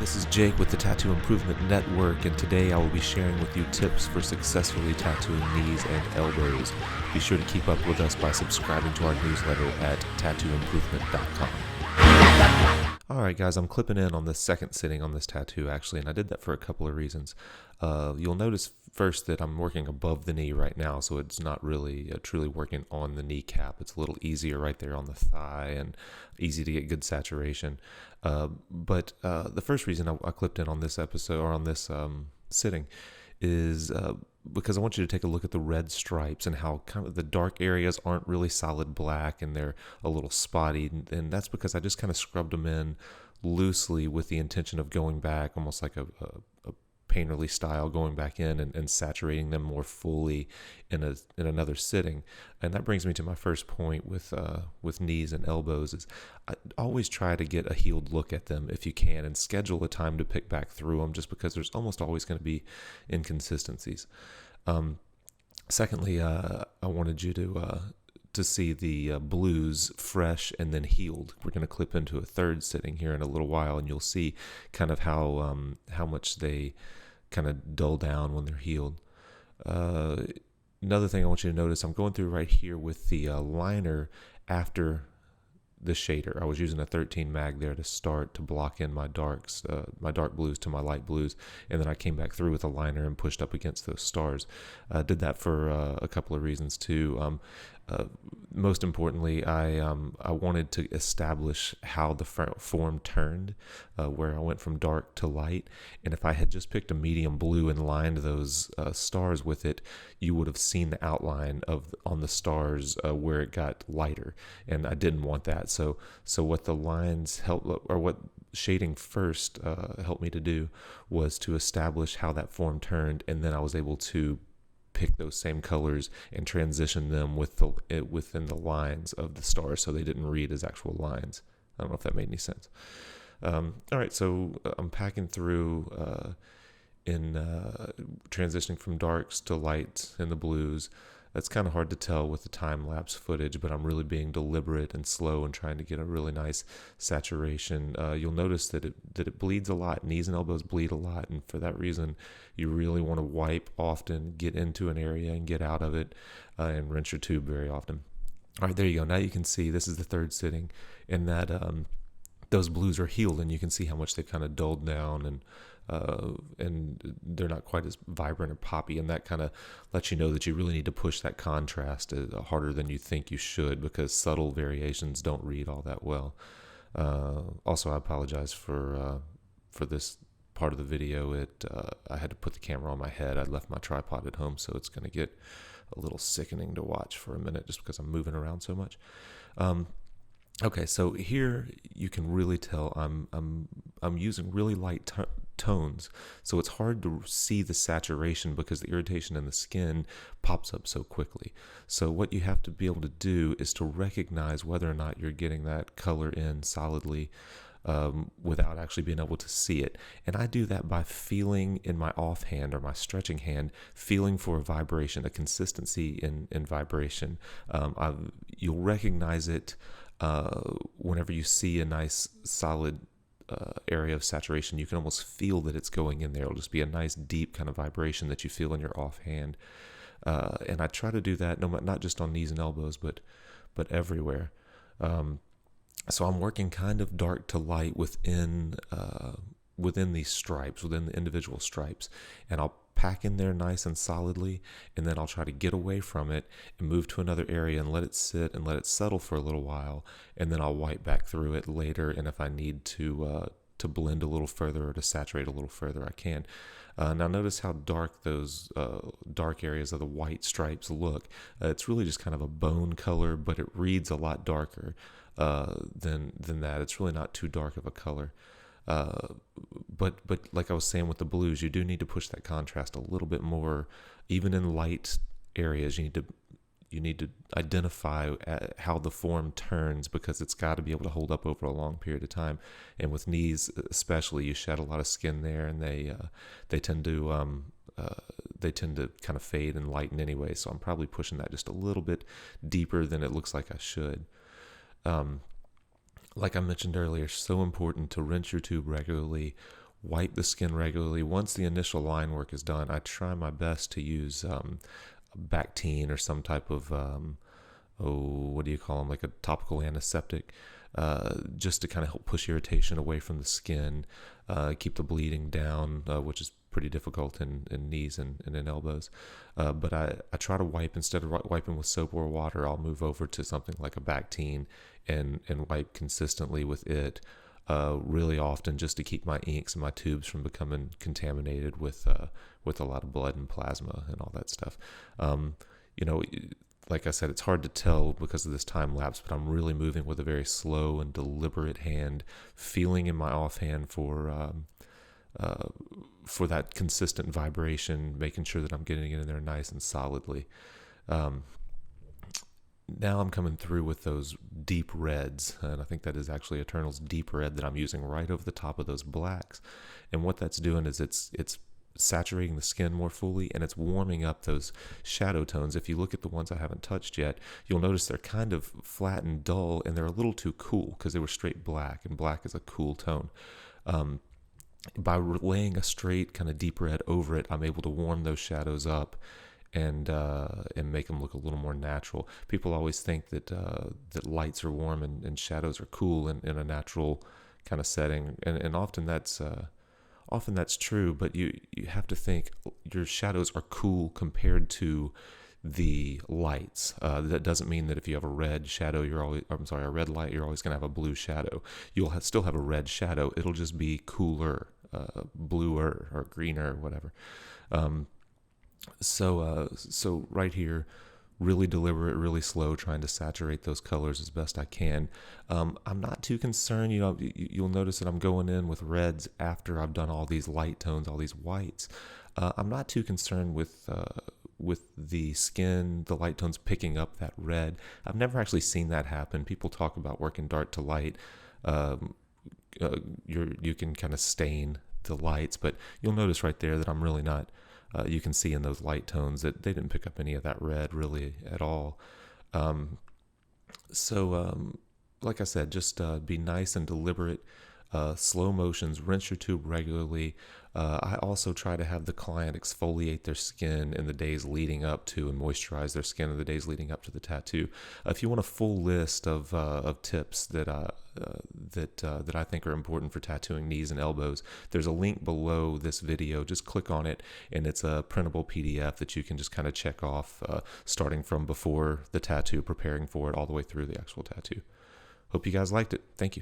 this is Jake with the Tattoo Improvement Network, and today I will be sharing with you tips for successfully tattooing knees and elbows. Be sure to keep up with us by subscribing to our newsletter at tattooimprovement.com. Alright guys, I'm clipping in on the second sitting on this tattoo actually, and I did that for a couple of reasons. You'll notice first that I'm working above the knee right now, so it's not really truly working on the kneecap. It's a little easier right there on the thigh and easy to get good saturation. But the first reason I clipped in on this episode, or on this sitting, is because I want you to take a look at the red stripes and how kind of the dark areas aren't really solid black and they're a little spotty. And that's because I just kind of scrubbed them in loosely with the intention of going back, almost like a painterly style, going back in and saturating them more fully in another sitting. And that brings me to my first point with knees and elbows is I always try to get a healed look at them if you can, and schedule a time to pick back through them, just because there's almost always going to be inconsistencies. Secondly, I wanted you to see the blues fresh and then healed. We're going to clip into a third sitting here in a little while, and you'll see kind of how much they kind of dull down when they're healed. Another thing I want you to notice, I'm going through right here with the liner after the shader. I was using a 13 mag there to start to block in my darks, my dark blues to my light blues, and then I came back through with a liner and pushed up against those stars. Did that for a couple of reasons too. Most importantly, I wanted to establish how the form turned, where I went from dark to light. And if I had just picked a medium blue and lined those stars with it, you would have seen the outline on the stars where it got lighter. And I didn't want that. So what the lines helped, or what shading first helped me to do, was to establish how that form turned, and then I was able to pick those same colors and transition them within the lines of the stars, so they didn't read as actual lines. I don't know if that made any sense. All right, so I'm packing through in transitioning from darks to lights in the blues. That's kind of hard to tell with the time-lapse footage, but I'm really being deliberate and slow and trying to get a really nice saturation. You'll notice that it bleeds a lot. Knees and elbows bleed a lot, and for that reason, you really want to wipe often, get into an area and get out of it, and rinse your tube very often. All right, there you go. Now you can see this is the third sitting, and that those blues are healed, and you can see how much they've kind of dulled down, and they're not quite as vibrant or poppy, and that kind of lets you know that you really need to push that contrast harder than you think you should, because subtle variations don't read all that well. Also, I apologize for this part of the video. I had to put the camera on my head. I left my tripod at home, so it's going to get a little sickening to watch for a minute just because I'm moving around so much. Okay, so here you can really tell I'm using really light tones, so it's hard to see the saturation because the irritation in the skin pops up so quickly. So what you have to be able to do is to recognize whether or not you're getting that color in solidly without actually being able to see it. And I do that by feeling in my offhand or my stretching hand, feeling for a vibration, a consistency in vibration. You'll recognize it whenever you see a nice solid area of saturation. You can almost feel that it's going in there. It'll just be a nice deep kind of vibration that you feel in your offhand. And I try to do that not just on knees and elbows, but everywhere. So I'm working kind of dark to light within these stripes, within the individual stripes, and I'll pack in there nice and solidly, and then I'll try to get away from it and move to another area and let it sit and let it settle for a little while, and then I'll wipe back through it later, and if I need to blend a little further or to saturate a little further, I can. Now notice how dark those dark areas of the white stripes look. It's really just kind of a bone color, but it reads a lot darker than that. It's really not too dark of a color. But like I was saying with the blues, you do need to push that contrast a little bit more, even in light areas. You need to identify how the form turns, because it's got to be able to hold up over a long period of time. And with knees especially, you shed a lot of skin there, and they tend to kind of fade and lighten anyway. So I'm probably pushing that just a little bit deeper than it looks like I should. Like I mentioned earlier, so important to rinse your tube regularly, wipe the skin regularly. Once the initial line work is done, I try my best to use Bactine or some type of what do you call them, like a topical antiseptic, just to kind of help push irritation away from the skin, keep the bleeding down, which is pretty difficult in knees and in elbows. But I try to wipe, instead of wiping with soap or water, I'll move over to something like a Bactine and wipe consistently with it really often, just to keep my inks and my tubes from becoming contaminated with a lot of blood and plasma and all that stuff. You know, like I said, it's hard to tell because of this time lapse, but I'm really moving with a very slow and deliberate hand, feeling in my offhand for that consistent vibration, making sure that I'm getting it in there nice and solidly. Now I'm coming through with those deep reds, and I think that is actually Eternal's deep red that I'm using right over the top of those blacks. And what that's doing is it's saturating the skin more fully, and it's warming up those shadow tones. If you look at the ones I haven't touched yet, you'll notice they're kind of flat and dull, and they're a little too cool because they were straight black, and black is a cool tone. By laying a straight kind of deep red over it, I'm able to warm those shadows up and make them look a little more natural. People always think that lights are warm and shadows are cool in a natural kind of setting, and often that's true, but you have to think your shadows are cool compared to the lights. That doesn't mean that if you have a red shadow, a red light, you're always going to have a blue shadow. You'll still have a red shadow. It'll just be cooler, bluer or greener, or whatever. So right here, really deliberate, really slow, trying to saturate those colors as best I can. I'm not too concerned. You'll notice that I'm going in with reds after I've done all these light tones, all these whites. I'm not too concerned with the skin, the light tones picking up that red. I've never actually seen that happen. People talk about working dark to light. You can kind of stain the lights, but you'll notice right there that I'm really not. You can see in those light tones that they didn't pick up any of that red really at all. Like I said, just be nice and deliberate, slow motions, rinse your tube regularly. I also try to have the client exfoliate their skin in the days leading up to, and moisturize their skin in the days leading up to the tattoo. If you want a full list of tips that I think are important for tattooing knees and elbows, there's a link below this video. Just click on it, and it's a printable PDF that you can just kind of check off, starting from before the tattoo, preparing for it, all the way through the actual tattoo. Hope you guys liked it. Thank you.